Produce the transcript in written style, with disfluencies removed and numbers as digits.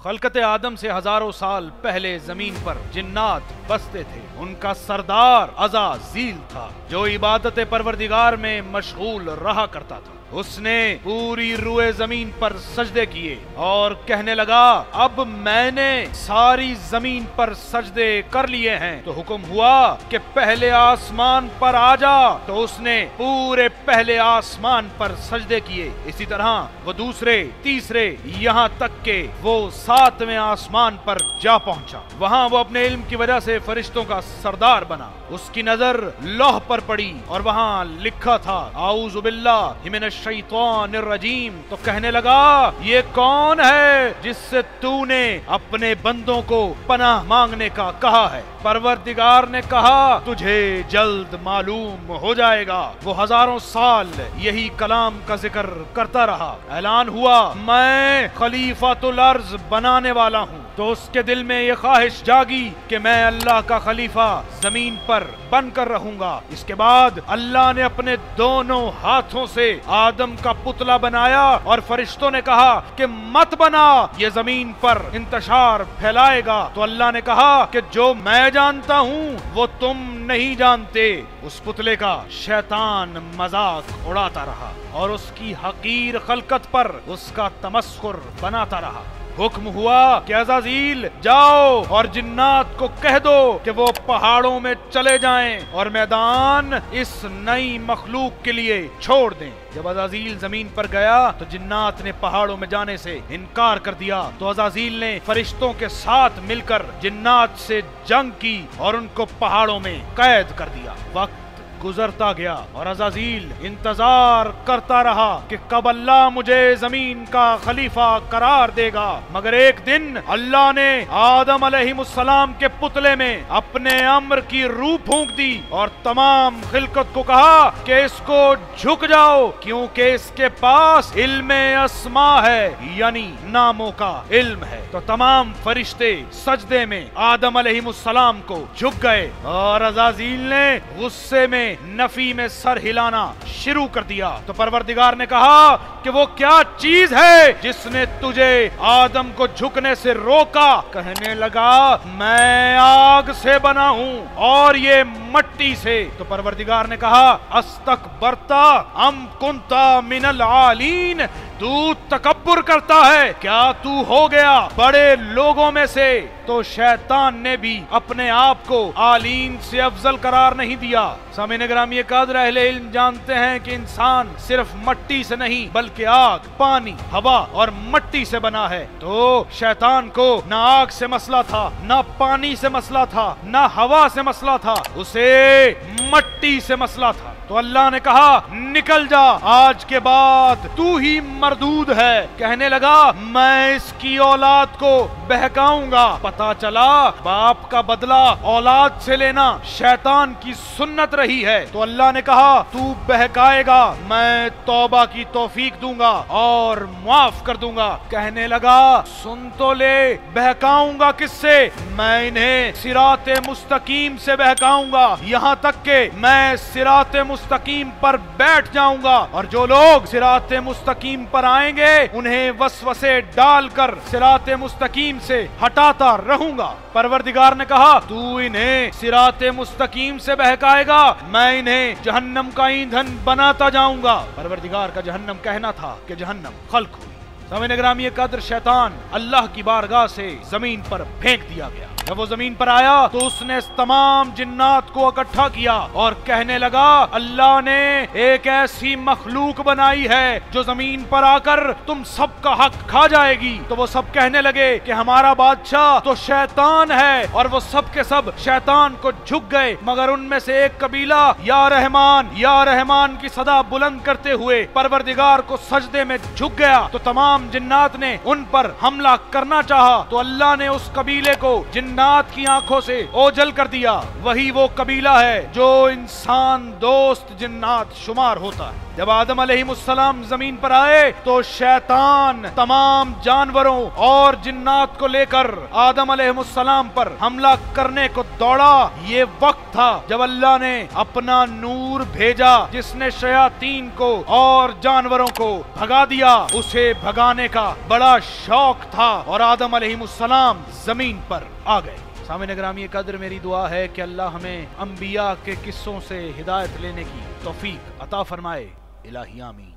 खलकत आदम से हजारों साल पहले जमीन पर जिन्नात बसते थे। उनका सरदार अज़ाज़ील था जो इबादत परवरदिगार में मशगूल रहा करता था। उसने पूरी रुए जमीन पर सजदे किए और कहने लगा, अब मैंने सारी जमीन पर सजदे कर लिए हैं तो हुक्म हुआ कि पहले आसमान पर आ जा। तो उसने पूरे पहले आसमान पर सजदे किए। इसी तरह वो दूसरे, तीसरे, यहाँ तक के वो 7वें आसमान पर जा पहुंचा। वहां वो अपने इल्म की वजह से फरिश्तों का सरदार बना। उसकी नजर लौह पर पड़ी और वहां लिखा था आऊज़ु बिल्लाहि मिनश शैतानिर रजीम। तो कहने लगा, ये कौन है जिससे तूने अपने बंदों को पनाह मांगने का कहा है? परवरदिगार ने कहा, तुझे जल्द मालूम हो जाएगा। वो हजारों साल यही कलाम का जिक्र करता रहा। ऐलान हुआ, मैं खलीफातुल अर्ज़ बनाने वाला हूँ। तो उसके दिल में ये ख्वाहिश जागी कि मैं अल्लाह का खलीफा जमीन पर बनकर रहूंगा। इसके बाद अल्लाह ने अपने दोनों हाथों से आदम का पुतला बनाया और फरिश्तों ने कहा कि मत बना, ये जमीन पर इंतशार फैलाएगा। तो अल्लाह ने कहा कि जो मैं जानता हूँ वो तुम नहीं जानते। उस पुतले का शैतान मजाक उड़ाता रहा और उसकी हकीर खलकत पर उसका तमस्खुर बनाता रहा। हुक्म हुआ कि अज़ाज़ील जाओ और जिन्नात को कह दो कि वो पहाड़ों में चले जाएं और मैदान इस नई मखलूक के लिए छोड़ दें। जब अज़ाज़ील जमीन पर गया तो जिन्नात ने पहाड़ों में जाने से इनकार कर दिया। तो अज़ाज़ील ने फरिश्तों के साथ मिलकर जिन्नात से जंग की और उनको पहाड़ों में कैद कर दिया। वक्त गुजरता गया और अज़ाज़ील इंतजार करता रहा कि कब अल्लाह मुझे जमीन का खलीफा करार देगा। मगर एक दिन अल्लाह ने आदम अलैहिस्सलाम के पुतले में अपने अम्र की रूह फूंक दी और तमाम खिलकत को कहा कि इसको झुक जाओ, क्योंकि इसके पास इल्म अस्मा है, यानी नामों का इल्म है। तो तमाम फरिश्ते सजदे में आदम अलैहिस्सलाम को झुक गए और अज़ाज़ील ने गुस्से में नफी में सर हिलाना शुरू कर दिया। तो परवरदिगार ने कहा कि वो क्या चीज है जिसने तुझे आदम को झुकने से रोका? कहने लगा, मैं आग से बना हूं और ये मट्टी से। तो परवरदिगार ने कहा, अस्तकबरता अम कुंता मिनल आलीन, तू तकब्बुर करता है, क्या तू हो गया बड़े लोगों में से? तो शैतान ने भी अपने आप को आलीन से अफजल करार नहीं दिया। सामीन गिरामी कादर अहले इल्म जानते हैं कि इंसान सिर्फ मट्टी से नहीं बल्कि आग, पानी, हवा और मट्टी से बना है। तो शैतान को ना आग से मसला था, ना पानी से मसला था, ना हवा से मसला था, उसे मट्टी से मसला था। तो अल्लाह ने कहा, निकल जा, आज के बाद तू ही मरदूद है। कहने लगा, मैं इसकी औलाद को बहकाऊंगा। पता चला बाप का बदला औलाद से लेना शैतान की सुन्नत रही है। तो अल्लाह ने कहा, तू बहकाएगा, मैं तौबा की तौफीक दूंगा और माफ कर दूंगा। कहने लगा, सुन तो ले, बहकाऊंगा किससे? मैं इन्हें सिराते मुस्तकीम से बहकाऊंगा, यहाँ तक के मैं सिराते मुस्तकीम पर बैठ जाऊंगा और जो लोग सिराते मुस्तकीम पर आएंगे उन्हें वसवसे डालकर सिराते मुस्तकीम से हटाता रहूंगा। परवरदिगार ने कहा, तू इन्हें सिराते मुस्तकीम से बहकाएगा, मैं इन्हें जहन्नम का ईंधन बनाता जाऊंगा। परवरदिगार का जहन्नम कहना था कि जहन्नम खल्क हुई। सामीन गिरामी कद्र शैतान अल्लाह की बारगाह से जमीन पर फेंक दिया गया। जब वो जमीन पर आया तो उसने तमाम जिन्नात को इकट्ठा किया और कहने लगा, अल्लाह ने एक ऐसी मखलूक बनाई है जो जमीन पर आकर तुम सबका हक खा जाएगी। तो वो सब कहने लगे कि हमारा बादशाह तो शैतान है और वो सब के सब शैतान को झुक गए। मगर उनमें से एक कबीला या रहमान की सदा बुलंद करते हुए परवरदिगार को सजदे में झुक गया। तो तमाम जिन्नात ने उन पर हमला करना चाहा तो अल्लाह ने उस कबीले को जिन्नात की आंखों से ओझल कर दिया। वही वो कबीला है जो इंसान दोस्त जिन्नात शुमार होता है। जब आदम अलैहिमुस्सलाम जमीन पर आए तो शैतान तमाम जानवरों और जिन्नात को लेकर आदम अलैहिमुस्सलाम पर हमला करने को दौड़ा। ये वक्त था जब अल्लाह ने अपना नूर भेजा, जिसने शयातीन को और जानवरों को भगा दिया। उसे भगाने का बड़ा शौक था और आदम अलैहिमुस्सलाम जमीन पर आ गए। सामने ग्रामी कद्र, मेरी दुआ है कि अल्लाह हमें अंबिया के किस्सों से हिदायत लेने की तौफीक अता फरमाए। इलाही आमीन।